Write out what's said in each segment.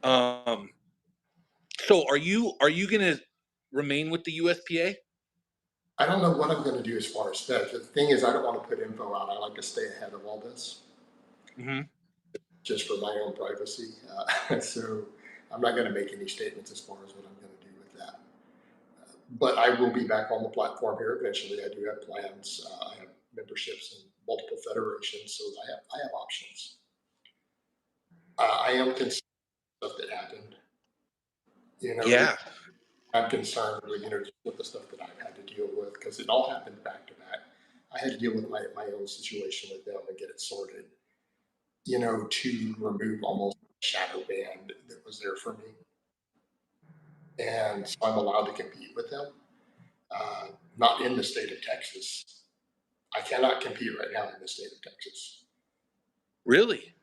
Um, so are you gonna remain with the USPA? I don't know what I'm going to do as far as that. The thing is, I don't want to put info out. I like to stay ahead of all this Hmm. just for my own privacy. So I'm not going to make any statements as far as what I'm going to do with that. But I will be back on the platform here eventually. I do have plans. I have memberships in multiple federations, so I have options. I am concerned with stuff that happened. You know, Yeah. I'm concerned with just with the stuff that I've had to deal with because it all happened back to back. I had to deal with my own situation with them and get it sorted. To remove almost a shadow band that was there for me, and so I'm allowed to compete with them. Uh, Not in the state of Texas. I cannot compete right now in the state of Texas. Really?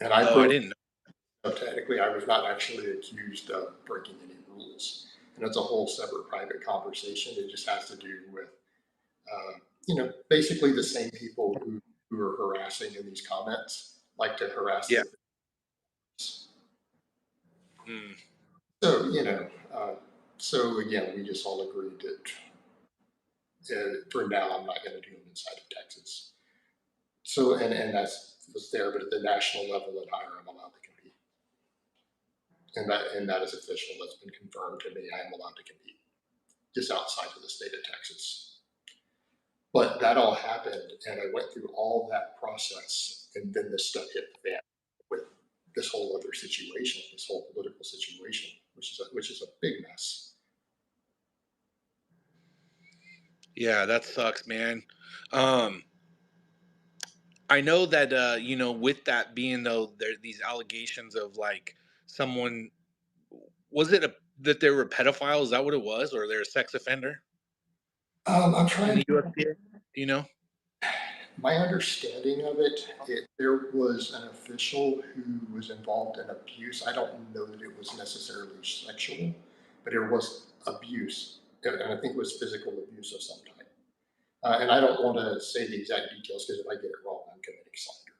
And I Oh, I broke, didn't know. technically, I was not actually accused of breaking any rules. And it's a whole separate private conversation. It just has to do with, basically the same people who are harassing in these comments like to harass Yeah. the. Mm. So, so again, we just all agreed that for now, I'm not going to do them inside of Texas. So, and that's was there, but at the national level and higher, I'm allowed to compete. And that is official. That's been confirmed to me. I am allowed to compete just outside of the state of Texas. But that all happened, and I went through all that process, and then this stuff hit the fan with this whole other situation, this whole political situation, which is a big mess. Yeah, that sucks, man. Um, I know that with that being though, there these allegations of like someone was it that they were a pedophile? Is that what it was, or they're a sex offender I'm in trying. the USPA? Do you know? My understanding of there was an official who was involved in abuse. I don't know that it was necessarily sexual, but it was abuse, and I think it was physical abuse of some type. And I don't want to say the exact details because if I get it wrong, I'm committing slander.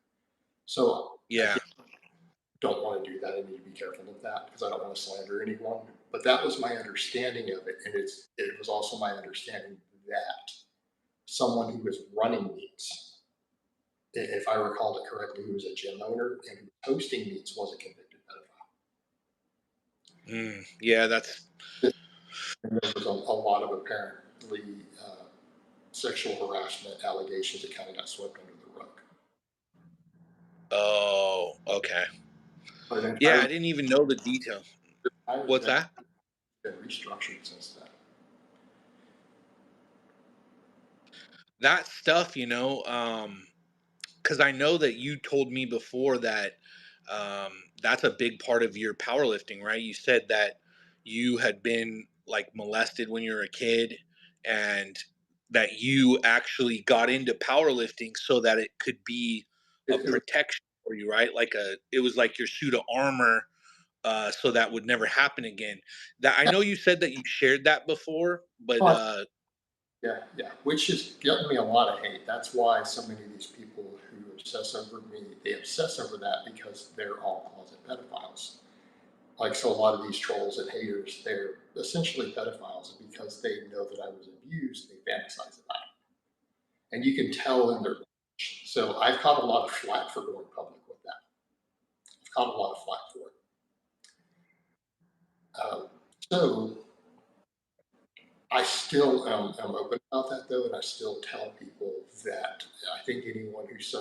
So I Yeah. don't want to do that. I need to be careful of that because I don't want to slander anyone. But that was my understanding of it, and it was also my understanding that someone who was running meets, if I recalled it correctly, who was a gym owner and who was hosting meets was a convicted pedophile. Yeah, that's And there was a lot of apparently sexual harassment allegations that kind of got swept under the rug. oh, okay. But the Yeah, entire, I didn't even know the detail. entire What's thing that? has been restructured since then. That stuff, because I know that you told me before that that's a big part of your powerlifting, right? You said that you had been like molested when you were a kid and that you actually got into powerlifting so that it could be a It was, protection for you, right? It was like your suit of armor, so that would never happen again. That I know you said that you shared that before, but oh, yeah, yeah, which has gotten me a lot of hate. That's why so many of these people who obsess over me, they obsess over that because they're all closet pedophiles. Like, so a lot of these trolls and haters, they're essentially pedophiles because they know that I was abused, they fantasize about it. And you can tell in their language. So I've caught a lot of flack for going public with that. I've caught a lot of flack for it. So I still am open about that though, and I still tell people that I think anyone who